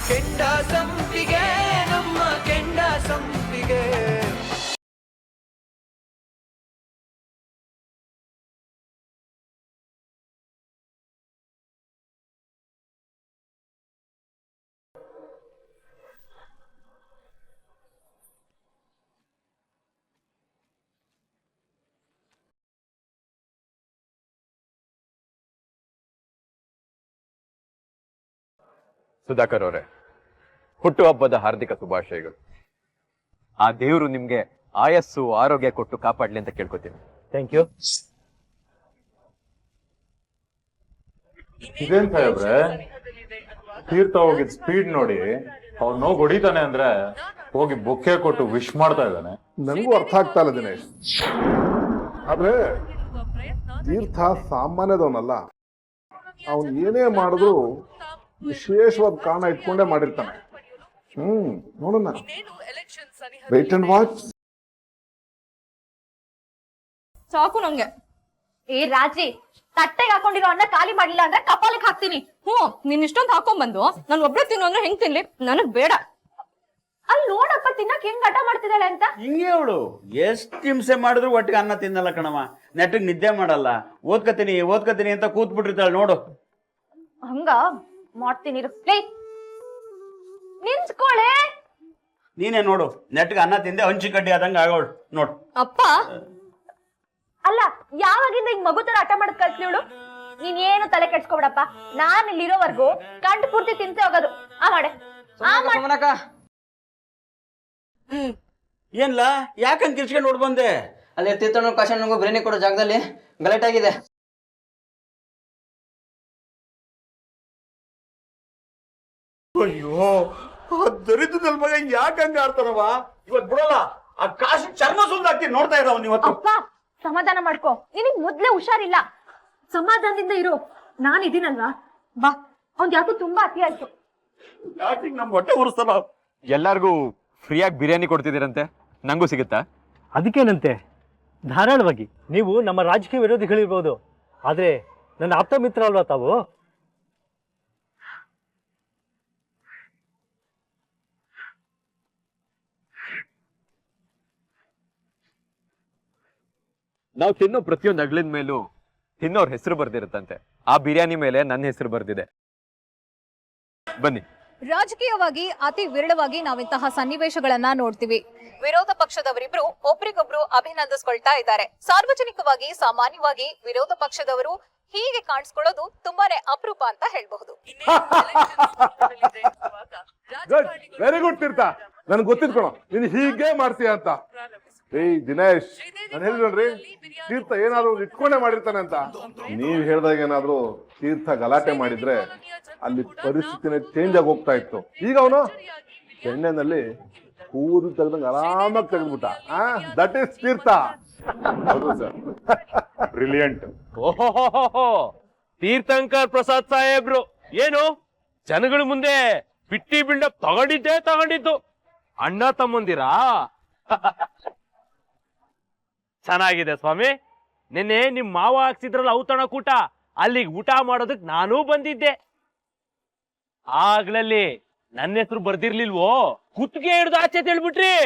ಕೆಂಡ ಸಂಪಿಗೆ ನಮ್ಮ ಕೆಂಡ ಸಂಪಿಗೆ. ಸುಧಾಕರ್ ಅವರೇ, ಹುಟ್ಟುಹಬ್ಬದ ಹಾರ್ದಿಕ ಶುಭಾಶಯಗಳು. ಆ ದೇವರು ನಿಮ್ಗೆ ಆಯಸ್ಸು ಆರೋಗ್ಯ ಕೊಟ್ಟು ಕಾಪಾಡ್ಲಿ ಅಂತ ಕೇಳ್ಕೊತೀನಿ. Thank you. ಇದೇನ್ ಸಾಹೇಬ್ರೆ, ತೀರ್ಥ ಹೋಗಿದ್ ಸ್ಪೀಡ್ ನೋಡಿ ಅವ್ನು ನೋವು ಹೊಡಿತಾನೆ ಅಂದ್ರೆ ಹೋಗಿ ಬೊಕ್ಕೆ ಕೊಟ್ಟು ವಿಶ್ ಮಾಡ್ತಾ ಇದ್ದಾನೆ. ನನಗೂ ಅರ್ಥ ಆಗ್ತಾ ಇಲ್ಲ ದಿನೇಶ್. ಆದ್ರೆ ತೀರ್ಥ ಸಾಮಾನ್ಯದವನಲ್ಲ. ಅವನು ಏನೇ ಮಾಡಿದ್ರು ವಿಶೇಷವಾದ ಕಾರಣ ಇಟ್ಕೊಂಡೇ ಮಾಡಿರ್ತಾನೆ. ನೋಡೋಣ, ವೇಟ್ ಅಂಡ್ ವಾಚ್. ಸಾಕು ನಂಗೆ. ಏ ರಾಜಿ, ತಟ್ಟೆಗೆ ಹಾಕೊಂಡಿರೋ ಅನ್ನ ಖಾಲಿ ಮಾಡ್ಲಿಲ್ಲ ಅಂದ್ರೆ ಕಪಾಲಕ್ಕೆ ಹಾಕ್ತೀನಿ. ನೀನ್ ಇಷ್ಟೊಂದು ಹಾಕೊಂಡ್ಬಂದು ನಾನು ಒಬ್ಳೆ ತಿನ್ನು ಅಂದ್ರೆ ಹೆಂಗ್ ತಿನ್ಲಿ? ನನಗ್ ಬೇಡ. ಅಲ್ಲಿ ನೋಡಪ್ಪ ತಿನ್ನಕ್ ಹೆಂಗ್ ಹಠ ಮಾಡ್ತಿದ್ದಾಳೆ ಅಂತ. ಹಿಂಗೆ ಅವಳು ಎಷ್ಟ್ ಹಿಂಸೆ ಮಾಡಿದ್ರು ಒಟ್ಟಿಗೆ ಅನ್ನ ತಿನ್ನಲ್ಲ ಕಣವ. ನೆಟ್ಟಿಗೆ ನಿದ್ದೆ ಮಾಡಲ್ಲ. ಓದ್ಕತೀನಿ ಅಂತ ಕೂತ್ ಬಿಟ್ಟಿರ್ತಾಳೆ ನೋಡು. ಹಂಗ ಮಾಡ್ತೀನಿ. ನಿಂತ್ಕೊಳೆ. ನೀನೇ ನೋಡು, ನೆಟ್ಟಿಗೆ ಅನ್ನ ತಿಂದೆ ಹಂಚಿ ಕಡ್ಡಿ ಆದಂಗ ಆಗೋಳು ನೋಡು. ಅಪ್ಪ ಅಲ್ಲ, ಯಾವಾಗಿಂದ ಹಿಂಗ್ ಮಗು ತರ ಹಠ ಮಾಡದ್ ಕಲ್ಸ್ಲಿವಳು? ನೀನ್ ಏನು ತಲೆ ಕೆಡ್ಸ್ಕೊಬಿಡಪ್ಪ. ನಾನ್ ಇಲ್ಲಿರೋವರ್ಗು ಕಂಡು ಪೂರ್ತಿ ತಿಂತೆ ಹೋಗೋದು. ಆ ಮಾಡೆ ಏನ್ಲ ಯಾಕಂಗ್ ಕಿರ್ಚ್ಕೊಂಡ್ ನೋಡ್ ಬಂದೆ? ಅಲ್ಲಿ ತೀರ್ಥನು ಕಾಶನ್ಗೂ ಬಿರಿಯಾನಿ ಕೊಡೋ ಜಾಗದಲ್ಲಿ ಗಲಾಟೆ ಆಗಿದೆ. ಅಯ್ಯೋ, ದರಿದ್ರದಲ್ಲಿ ಮಗ ಯಾಕಂಗ ಆಡ್ತಾರವ? ಇವತ್ ಬಿಡಲ್ಲ, ಆ ಕಾಶಿ ಚರ್ಮ ಸುಲ್ದು ಹಾಕ್ತೀನಿ ನೋಡ್ತಾ ಇದ್ದಾವ ಇವತ್ತು. ಅಪ್ಪ ಸಮಾಧಾನ ಮಾಡ್ಕೊ. ನಿನಗ್ ಮೊದ್ಲೇ ಹುಷಾರಿಲ್ಲ. ಸಮಾಧಾನದಿಂದ ಇರು. ನಾನ್ ಇದೀನಲ್ವಾ. ಬಾ. ಅವ್ನ್ ಯಾಕೋ ತುಂಬಾ ಅತಿ ಆಯ್ತು. ಯಾಕೆ ನಮ್ ಹೊಟ್ಟೆ ಉರಿಸ್ತಾರ? ಎಲ್ಲಾರ್ಗೂ ಫ್ರೀಯಾಗಿ ಬಿರಿಯಾನಿ ಕೊಡ್ತಿದ್ದೀರಂತೆ, ನಂಗೂ ಸಿಗುತ್ತಾ? ಅದಕ್ಕೇನಂತೆ, ಧಾರಾಳವಾಗಿ. ನೀವು ನಮ್ಮ ರಾಜಕೀಯ ವಿರೋಧಿಗಳಿರ್ಬೋದು, ಆದ್ರೆ ನನ್ನ ಆಪ್ತ ಮಿತ್ರ ಅಲ್ವಾ ತಾವು? ನಾವು ತಿನ್ನೋ ಪ್ರತಿಯೊಂದು ಅಗ್ಲಿನ ಮೇಲೂ ತಿನ್ನೋರ್ ಹೆಸರು ಬರ್ದಿರುತ್ತಂತೆ. ಆ ಬಿರಿಯಾನಿ ಮೇಲೆ ನನ್ನ ಹೆಸರು ಬರ್ದಿದೆ. ಬನ್ನಿ. ರಾಜಕೀಯವಾಗಿ ಅತಿ ವಿರಳವಾಗಿ ನಾವಿಂತಹ ಸನ್ನಿವೇಶಗಳನ್ನ ನೋಡ್ತೀವಿ. ವಿರೋಧ ಪಕ್ಷದವರಿಬ್ರು ಒಬ್ರಿಗೊಬ್ರು ಅಭಿನಂದಿಸ್ಕೊಳ್ತಾ ಇದ್ದಾರೆ. ಸಾರ್ವಜನಿಕವಾಗಿ ಸಾಮಾನ್ಯವಾಗಿ ವಿರೋಧ ಪಕ್ಷದವರು ಹೀಗೆ ಕಾಣಿಸ್ಕೊಳ್ಳೋದು ತುಂಬಾನೇ ಅಪರೂಪ ಅಂತ ಹೇಳ್ಬಹುದು. ವೆರಿ ಗುಡ್ ತೀರ್ಥ, ನನ್ಗೆ ಗೊತ್ತಿದ್ ಕಣೋ ನೀನ್ ಹೀಗೆ ಮಾಡ್ತೀಯ ಅಂತ. ಏಯ್ ದಿನೇಶ್, ನಾನು ಹೇಳಿ ನೋಡ್ರಿ, ತೀರ್ಥ ಏನಾದ್ರು ಇಟ್ಕೊಂಡೇ ಮಾಡಿರ್ತಾನೆ ಅಂತ. ನೀವ್ ಹೇಳ್ದಾಗ ಏನಾದ್ರು ತೀರ್ಥ ಗಲಾಟೆ ಮಾಡಿದ್ರೆ ಅಲ್ಲಿ ಪರಿಸ್ಥಿತಿನೇ ಚೇಂಜ್ ಆಗಿ ಹೋಗ್ತಾ ಇತ್ತು. ಈಗ ಅವನು ಎಣ್ಣೆನಲ್ಲಿ ಕೂದು ತೆಗ್ದಂಗೆ ಆರಾಮಾಗಿ ತೆಗೆದ್ಬಿಟ್ಟ. That is Teertha. ಬ್ರಿಲಿಯಂಟ್. ಓಹೋ, ತೀರ್ಥಂಕರ್ ಪ್ರಸಾದ್ ಸಾಹೇಬ್ರು ಏನು ಜನಗಳ ಮುಂದೆ ಬಿಟ್ಟಿ ಬಿಲ್ಡಪ್ ತಗೊಂಡಿದ್ದು. ಅಣ್ಣ ತಮ್ಮಂದಿರಾ? ಚೆನ್ನಾಗಿದೆ ಸ್ವಾಮಿ. ನಿನ್ನೆ ನಿಮ್ ಮಾವ ಹಾಕ್ಸಿದ್ರಲ್ಲ ಔತಣ ಕೂಟ, ಅಲ್ಲಿಗೆ ಊಟ ಮಾಡೋದಕ್ ನಾನೂ ಬಂದಿದ್ದೆ. ಆಗ್ಲಲ್ಲಿ ನನ್ನ ಹೆಸರು ಬರ್ದಿರ್ಲಿಲ್ವೋ? ಕುತ್ತಿಗೆ ಹಿಡ್ದು ಆಚೆ ತಿಳ್ಬಿಟ್ರಿ.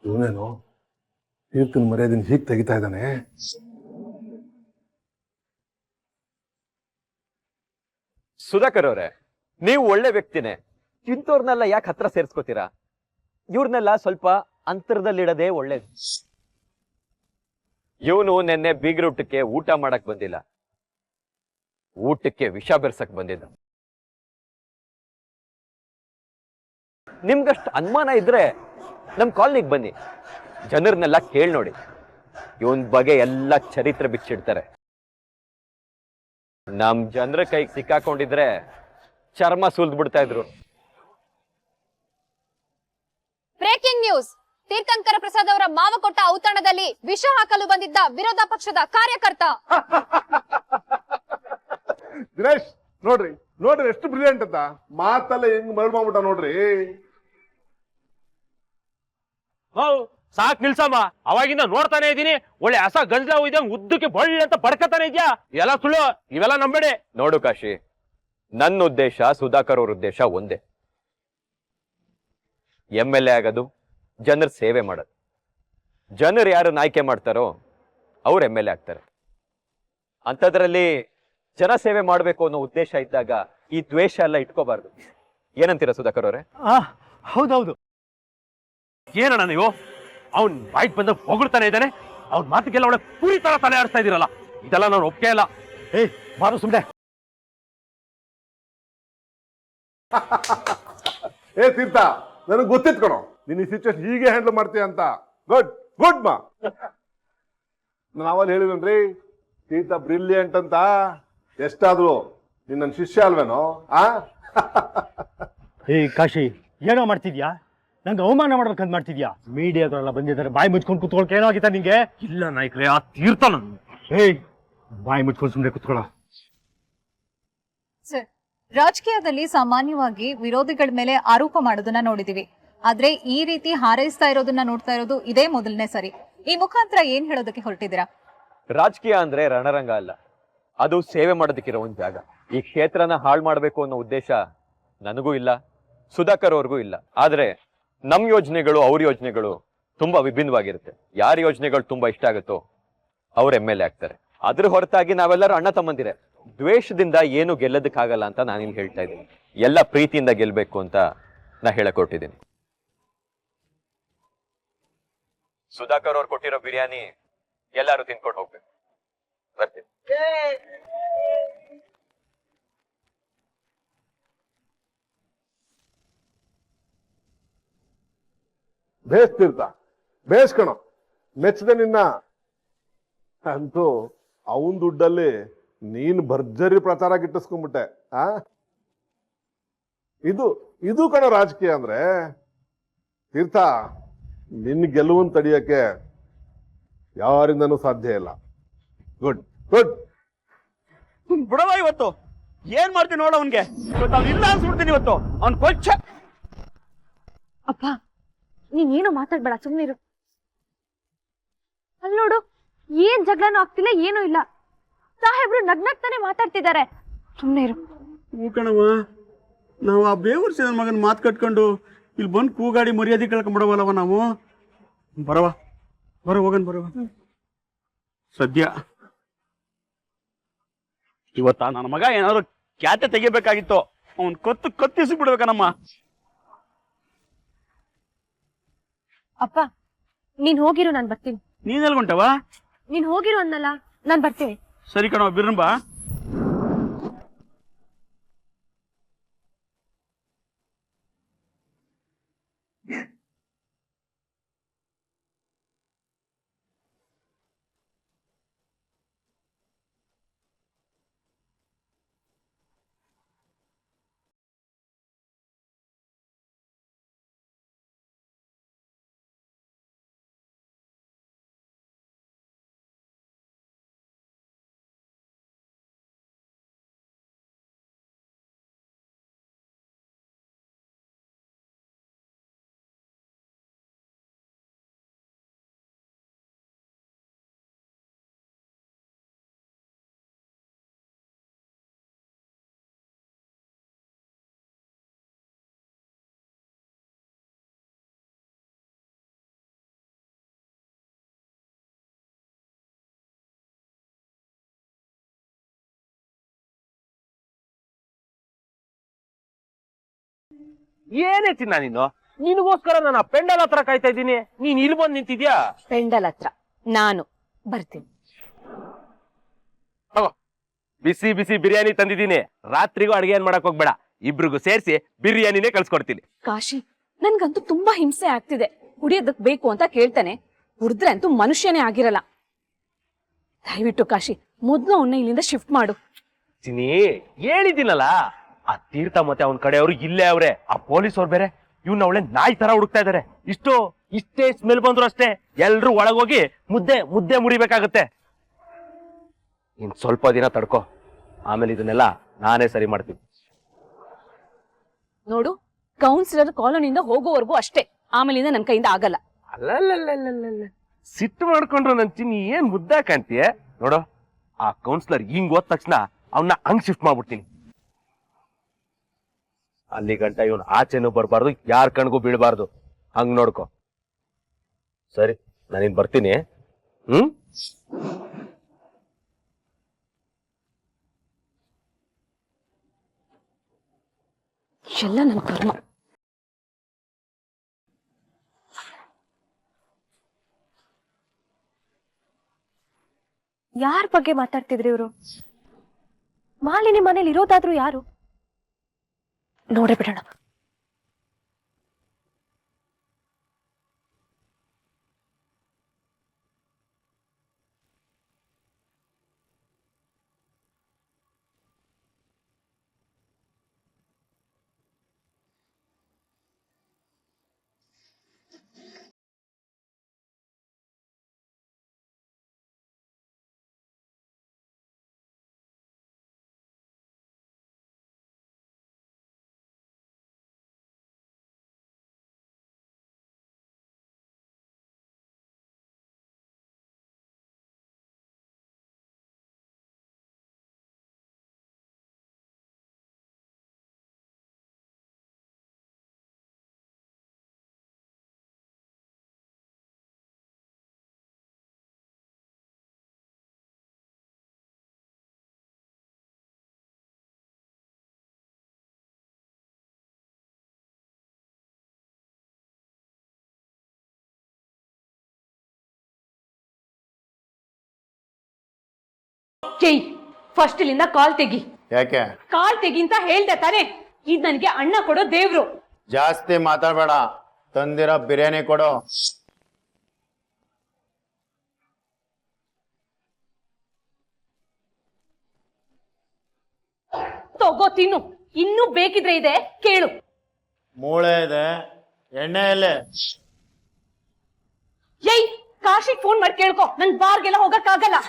ಇವನೇನು ತೀರ್ಥನ ಮರ್ಯಾದಿನ ಹೀಗೆ ತೆಗಿತಾ ಇದ್ದಾನೆ. ಸುಧಾಕರ್ ಅವರೇ, ನೀವು ಒಳ್ಳೆ ವ್ಯಕ್ತಿನೇ. ಇಂಥವ್ರನ್ನೆಲ್ಲ ಯಾಕೆ ಹತ್ರ ಸೇರ್ಸ್ಕೋತೀರಾ? ಇವ್ರನ್ನೆಲ್ಲ ಸ್ವಲ್ಪ ಅಂತರದಲ್ಲಿಡದೆ ಒಳ್ಳೇದು. ಇವನು ನಿನ್ನೆ ಬೀಗ್ರೂಟಕ್ಕೆ ಊಟ ಮಾಡಕ್ ಬಂದಿಲ್ಲ, ಊಟಕ್ಕೆ ವಿಷ ಬೆರ್ಸಕ್ ಬಂದಿದ್ದ. ನಿಮ್ಗಷ್ಟು ಅನುಮಾನ ಇದ್ರೆ ನಮ್ ಕಾಲನಿಗೆ ಬನ್ನಿ, ಜನರನ್ನೆಲ್ಲ ಕೇಳಿ ನೋಡಿ. ಇವನ್ ಬಗ್ಗೆ ಎಲ್ಲ ಚರಿತ್ರೆ ಬಿಚ್ಚಿಡ್ತಾರೆ. ನಮ್ ಜನರ ಕೈಗೆ ಸಿಕ್ಕಾಕೊಂಡಿದ್ರೆ ಚರ್ಮ ಸುಲ್ದ್ ಬಿಡ್ತಾ ಇದ್ರು. Breaking news. ತೀರ್ಥಂಕರ ಪ್ರಸಾದ್ ಅವರ ಮಾವ ಕೊಟ್ಟ ಔತಣದಲ್ಲಿ ವಿಷ ಹಾಕಲು ಬಂದಿದ್ದ ವಿರೋಧ ಪಕ್ಷದ ಕಾರ್ಯಕರ್ತ. ದಿನೇಶ್ ನೋಡ್ರಿ ಎಷ್ಟು ಬ್ರಿಲಿಯಂಟ್ ಅಂತ. ಮಾತಲ್ಲ ಹೆಂಗ್ ಮರಳು ಮಾಡ್ಬಿಟ್ಟ ನೋಡ್ರಿ. ಸಾಕ್ ನಿಲ್ಸಮ್ಮ, ಅವಾಗಿಂದ ನೋಡ್ತಾನೆ ಇದೀನಿ. ಒಳ್ಳೆ ಹಸ ಗಂಜಲ ಇದ್ದಂಗ್ ಉದ್ದಕ್ಕೆ ಬಳ್ಳಿ ಅಂತ ಬಡ್ಕತಾನೆ ಇದ್ಯಾ. ಎಲ್ಲ ಸುಳ್ಳು, ಇವೆಲ್ಲ ನಂಬೇಡಿ. ನೋಡು ಕಾಶಿ, ನನ್ನ ಉದ್ದೇಶ ಸುಧಾಕರ್ ಅವ್ರ ಉದ್ದೇಶ ಒಂದೇ. MLA ಆಗೋದು, ಜನರ ಸೇವೆ ಮಾಡೋದು. ಜನರು ಯಾರನ್ನ ಆಯ್ಕೆ ಮಾಡ್ತಾರೋ ಅವ್ರು MLA ಆಗ್ತಾರೆ. ಅಂಥದ್ರಲ್ಲಿ ಜನ ಸೇವೆ ಮಾಡಬೇಕು ಅನ್ನೋ ಉದ್ದೇಶ ಇದ್ದಾಗ ಈ ದ್ವೇಷ ಎಲ್ಲ ಇಟ್ಕೋಬಾರ್ದು. ಏನಂತೀರಾ ಸುಧಾಕರ್ ಅವರೇ? ಹೌದೌದು. ಏನಣ್ಣ ನೀವು ಅವ್ನ್ ಬಾಯ್ಟ್ ಬಂದ ಹೊಗಳ್ತಾನೆ ಇದ್ದಾನೆ, ಅವ್ನ ಮಾತಿಗೆಲ್ಲ ಒಳ್ಳೆ ಪೂರಿ ತರ ತಲೆ ಆಡಿಸ್ತಾ ಇದೀರಲ್ಲ, ಇದೆಲ್ಲ ನಾನು ಒಪ್ಕೆ ಇಲ್ಲ. ಏಯ್ ಬಾರು ಸುಮ್ಮನೆ. ಏ ತೀರ್ಥ, ನನಗೆ ಗೊತ್ತಿತ್ತು ಕಣೋ ನೀನ್ ಈ ಸಿಚುವೇಶನ್ ಹೀಗೆ ಹ್ಯಾಂಡಲ್ ಮಾಡ್ತೀಯ ಅಂತ. ಗುಡ್ ಗುಡ್ ಮಾ. ನಾನು ಅವಲ್ಲಿ ಹೇಳಿದ್ರಿ ತೀರ್ಥ ಬ್ರಿಲಿಯಂಟ್ ಅಂತ. ಎಷ್ಟಾದ್ರು ನೀನ್ ನನ್ನ ಶಿಷ್ಯ ಅಲ್ವೇನೋ? ಏಯ್ ಕಾಶಿ, ಏನೋ ಮಾಡ್ತಿದ್ಯಾ? ನಂಗೆ ಅವಮಾನ ಮಾಡ್ಬೇಕಂತ ಮಾಡ್ತಿದ್ಯಾ? ಮೀಡಿಯಾದವರೆಲ್ಲ ಬಂದಿದ್ದಾರೆ, ಬಾಯಿ ಮುಚ್ಕೊಂಡು ಕುತ್ಕೊಳಕ್ಕೆ ಏನೋ ಆಗಿತ್ತ ನಿಂಗೆ? ಇಲ್ಲ ನಾಯ್ಕ್ರೆ, ಆ ತೀರ್ಥ ನನ್ನ. ಏಯ್ ಬಾಯಿ ಮುಚ್ಕೊಂಡು ಸುಮ್ಮನೆ ಕುತ್ಕೊಳ್ಳ. ಸರ್, ರಾಜಕೀಯದಲ್ಲಿ ಸಾಮಾನ್ಯವಾಗಿ ವಿರೋಧಿಗಳ ಮೇಲೆ ಆರೋಪ ಮಾಡೋದನ್ನ ನೋಡಿದೀವಿ. ಆದ್ರೆ ಈ ರೀತಿ ಹಾರೈಸ್ತಾ ಇರೋದನ್ನ ನೋಡ್ತಾ ಇರೋದು ಇದೇ ಮೊದಲನೇ ಸರಿ. ಈ ಮುಖಾಂತರ ಏನ್ ಹೇಳೋದಕ್ಕೆ ಹೊರಟಿದ್ದೀರಾ? ರಾಜಕೀಯ ಅಂದ್ರೆ ರಣರಂಗ ಅಲ್ಲ, ಅದು ಸೇವೆ ಮಾಡೋದಕ್ಕಿರೋ ಒಂದು ಜಾಗ. ಈ ಕ್ಷೇತ್ರನ ಹಾಳು ಮಾಡಬೇಕು ಅನ್ನೋ ಉದ್ದೇಶ ನನಗೂ ಇಲ್ಲ, ಸುಧಾಕರ್ ಅವ್ರಿಗೂ ಇಲ್ಲ. ಆದ್ರೆ ನಮ್ ಯೋಜನೆಗಳು ಅವ್ರ ಯೋಜನೆಗಳು ತುಂಬಾ ವಿಭಿನ್ನವಾಗಿರುತ್ತೆ. ಯಾರ ಯೋಜನೆಗಳು ತುಂಬಾ ಇಷ್ಟ ಆಗುತ್ತೋ ಅವ್ರು MLA ಆಗ್ತಾರೆ. ಅದ್ರ ಹೊರತಾಗಿ ನಾವೆಲ್ಲರೂ ಅಣ್ಣ ತಮ್ಮಂದಿರೆ. ದ್ವೇಷದಿಂದ ಏನು ಗೆಲ್ಲೋದಕ್ಕಾಗಲ್ಲ ಅಂತ ನಾನಿಲ್ಲಿ ಹೇಳ್ತಾ ಇದ್ದೀನಿ. ಎಲ್ಲ ಪ್ರೀತಿಯಿಂದ ಗೆಲ್ಬೇಕು ಅಂತ ನಾ ಹೇಳಕ್ ಹೊರಟಿದ್ದೀನಿ. ಸುಧಾಕರ್ ಅವ್ರು ಕೊಟ್ಟಿರೋ ಬಿರಿಯಾನಿ ಎಲ್ಲಾರು ತಿನ್ಕೊಂಡು ಹೋಗ್ಬೇಕು. ಬರ್ತೀನಿ. ಬೇಸ್ ತೀರ್ಥ, ಬೇಸ್ ಕಣೋ, ಮೆಚ್ಚದೆ ನಿನ್ನ. ಅಂತೂ ಅವನ್ ದುಡ್ಡಲ್ಲಿ ನೀನ್ ಭರ್ಜರಿ ಪ್ರಚಾರ ಗಿಟ್ಟಿಸ್ಕೊಂಡ್ಬಿಟ್ಟೆ. ಇದು ಇದು ಕಣೋ ರಾಜಕೀಯ ಅಂದ್ರೆ. ತೀರ್ಥ, ನಿನ್ ಗೆಲುವನ್ ತಡಿಯಕ್ಕೆ ಯಾರಿಂದನೂ ಸಾಧ್ಯ ಇಲ್ಲ. Good good. ಬಿಡವ, ಇವತ್ತು ಏನ್ ಮಾಡ್ತೀನಿ ನೋಡ ಅವನ್ಗೆ. ಇವತ್ತು ಅವ್ನು ಇಲ್ಲ ಅನ್ಸ್ಬಿಡ್ತೀನಿ ಇವತ್ತು. ಅವ್ನ್ ಕೊಚ್ಚ. ಅಪ್ಪ ನೀನೇನು ಮಾತಾಡ್ಬೇಡ, ಸುಮ್ಮನಿರು. ಅಲ್ಲಿ ನೋಡು, ಏನ್ ಜಗಳನೂ ಆಗ್ತಿಲ್ಲ, ಏನೂ ಇಲ್ಲ. ಸಾಹೇಬ್ರು ನಗ್ನಗ್ತಾನೆ ಮಾತಾಡ್ತಿದ್ದಾರೆ, ಸುಮ್ಮನೆ ಇರು. ಹೂ ಕಣವ, ನಾವು ಆ ಬೇವರ್ಸಿದ ಮಗನ ಮಾತು ಕಟ್ಕೊಂಡು ಇಲ್ಲಿ ಬಂದು ಕೂಗಾಡಿ ಮರ್ಯಾದೆ ಕಳ್ಕೊಂಡ್ಬಿಡವಲ್ಲವ ನಾವು. ಬರವ ಹೋಗನ್ ಬರವ. ಸದ್ಯ ಇವತ್ತ ನನ್ನ ಮಗ ಏನಾದ್ರು ಖ್ಯಾತೆ ತೆಗಿಬೇಕಾಗಿತ್ತು. ಅವನ್ ಕತ್ತಿಸಿ ಬಿಡ್ಬೇಕನಮ್ಮ. ಅಪ್ಪ ನೀನ್ ಹೋಗಿರು, ನಾನ್ ಬರ್ತೀನಿ. ನೀನ್ ಎಲ್ಗೊಂಟವ? ನೀನ್ ಹೋಗಿರು ಅನ್ನಲ್ಲ, ನಾನ್ ಬರ್ತೀನಿ. ಸರಿ ಕಣವ, ಬಿರ್ರಂಬ. ಏನೇ ಚಿನ್ನ ನೀನು? ನಿನಗೋಸ್ಕರ ನಾನು ಆ ಪೆಂಡಲ್ ಹತ್ರ ಕಾಯ್ತಾ ಇದ್ದೀನಿ, ನೀನ್ ಇಲ್ಲಿ ಬಂದು ನಿಂತಿದ್ಯಾ? ಪೆಂಡಲ್ ಹತ್ರ ನಾನು ಬರ್ತೀನಿ. ಬಿಸಿ ಬಿಸಿ ಬಿರಿಯಾನಿ ತಂದಿದ್ದೀನಿ. ರಾತ್ರಿಗೂ ಅಡಿಗೆ ಏನ್ ಮಾಡಕ್ ಹೋಗ್ಬೇಡ, ಇಬ್ರಿಗೂ ಸೇರಿಸಿ ಬಿರಿಯಾನಿನೇ ಕಳ್ಸ್ಕೊಡ್ತೀನಿ. ಕಾಶಿ, ನನ್ಗಂತೂ ತುಂಬಾ ಹಿಂಸೆ ಆಗ್ತಿದೆ. ಕುಡಿಯೋದಕ್ ಬೇಕು ಅಂತ ಕೇಳ್ತಾನೆ, ಕುಡಿದ್ರೆ ಅಂತೂ ಮನುಷ್ಯನೇ ಆಗಿರಲ್ಲ. ದಯವಿಟ್ಟು ಕಾಶಿ, ಮೊದ್ಲು ಅವನ್ನ ಇಲ್ಲಿಂದ ಶಿಫ್ಟ್ ಮಾಡು. ಚಿನಿ, ಹೇಳಿದ್ದೀನಲ್ಲ, ಆ ತೀರ್ಥ ಮತ್ತೆ ಅವನ ಕಡೆಯವರು ಇಲ್ಲೇ ಅವ್ರೆ. ಆ ಪೊಲೀಸ್ ಅವ್ರು ಬೇರೆ ಇವ್ನ ಅವಳೆ ನಾಯಿ ತರ ಹುಡುಕ್ತಾ ಇದಾರೆ. ಇಷ್ಟೇ ಸ್ಮೆಲ್ ಬಂದ್ರು ಅಷ್ಟೇ ಎಲ್ರು ಒಳಗೋಗಿ ಮುದ್ದೆ ಮುರಿಬೇಕಾಗತ್ತೆ. ಇನ್ ಸ್ವಲ್ಪ ದಿನ ತಡ್ಕೋ, ಆಮೇಲೆ ಇದನ್ನೆಲ್ಲ ನಾನೇ ಸರಿ ಮಾಡ್ತೀನಿ. ನೋಡು, ಕೌನ್ಸಿಲರ್ ಕಾಲೋನಿಯಿಂದ ಹೋಗೋವರೆಗೂ ಅಷ್ಟೇ, ಆಮೇಲಿಂದ ನನ್ ಕೈಯಿಂದ ಆಗಲ್ಲ. ಅಲ್ಲ, ಸಿಟ್ಟು ಮಾಡ್ಕೊಂಡ್ರು ನನ್ ಚಿನ್ನಿ ಏನ್ ಮುದ್ದ ಕಾಣ್ತೀಯ ನೋಡು. ಆ ಕೌನ್ಸಿಲರ್ ಹಿಂಗ್ ಹೋದ ತಕ್ಷಣ ಅವನ್ನ ಹಂಗ್ ಶಿಫ್ಟ್ ಮಾಡ್ಬಿಡ್ತೀನಿ. ಅಲ್ಲಿ ಗಂಟ ಇವನ್ ಆಚೆನೂ ಬರ್ಬಾರ್ದು, ಯಾರ ಕಣ್ಗೂ ಬೀಳ್ಬಾರ್ದು. ಹಂಗ್ ನೋಡ್ಕೊ. ಸರಿ, ನಾನಿನ್ ಬರ್ತೀನಿ. ಎಲ್ಲ ನನ್ನ ಕರ್ಮ. ಯಾರ ಬಗ್ಗೆ ಮಾತಾಡ್ತಿದ್ರಿ ಇವರು? ಮಾಲಿನಿ ಮನೇಲಿ ಇರೋದಾದ್ರೂ ಯಾರು? ನೋಡೇ ಬಿಡೋಣ. ಜೈ, ಫಸ್ಟ್ ಇಲ್ಲಿಂದ ಕಾಲ್ ತೆಗಿ. ಯಾಕೆ? ಕಾಲ್ ತೆಗಿ ಅಂತ ಹೇಳ್ದೆ ತಾನೆ. ಇದ್ ನನ್ಗೆ ಅಣ್ಣ ಕೊಡೋ ದೇವ್ರು. ಜಾಸ್ತಿ ಮಾತಾಡ್ಬೇಡ, ತಂದಿರೋ ಬಿರಿಯಾನಿ ಕೊಡು. ತಗೋ ತಿನ್ನು, ಇನ್ನೂ ಬೇಕಿದ್ರೆ ಇದೆ ಕೇಳು. ಮೂಳೆ ಇದೆ, ಎಣ್ಣೆ ಎಲೆ. ಏಯ್, ಕಾಶಿಗ್ ಫೋನ್ ಮಾಡಿ ಕೇಳ್ಕೊ, ನನ್ ಬಾರ್ಗೆಲ್ಲ ಹೋಗಕ್ಕಾಗಲ್ಲ.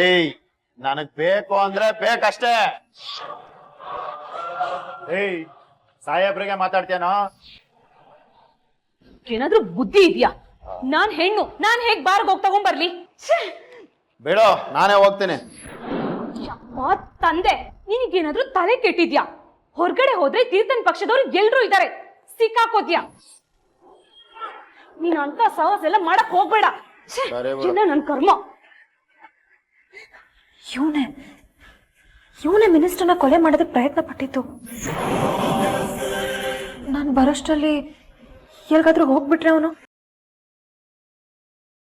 ಏಯ್, ನನಗ್ ಬೇಕು ಅಂದ್ರೆ ಬೇಕಷ್ಟೇ. ಏಯ್, ಸಾಹೇಬ್ರಿಗೆ ಮಾತಾಡ್ತೇನೋ? ಏನಾದ್ರೂ ಬುದ್ಧಿ ಇದ್ಯಾ? ನಾನ್ ಹೆಣ್ಣು, ನಾನ್ ಹೇಗ್ ಬಾರ್ಗ್ ಹೋಗ್ ತಗೊಂಡ್ಬರ್ಲಿ? ಬಿಡೋ, ನಾನೇ ಹೋಗ್ತೀನಿ. ತಂದೆ, ನಿನಗೇನಾದ್ರೂ ತಲೆ ಕೆಟ್ಟಿದ್ಯಾ? ಹೊರಗಡೆ ಹೋದ್ರೆ ತೀರ್ಥನ್ ಪಕ್ಷದವ್ರು ಎಲ್ರೂ ಇದಾರೆ, ಸಿಕ್ಕಾಕೋದ್ಯಾ? ನೀನ್ ಅಂತ ಸಾಹಸ ಎಲ್ಲ ಮಾಡಕ್ ಹೋಗ್ಬೇಡ. ಎಲ್ಲ ನನ್ ಕರ್ಮ. ಇವನೇ ಮಿನಿಸ್ಟರ್ನ ಕೊಲೆ ಮಾಡೋದಕ್ಕೆ ಪ್ರಯತ್ನ ಪಟ್ಟಿದ್ದು. ನಾನು ಬರೋಷ್ಟರಲ್ಲಿ ಎಲ್ಗಾದ್ರೂ ಹೋಗ್ಬಿಟ್ರೆ ಅವನು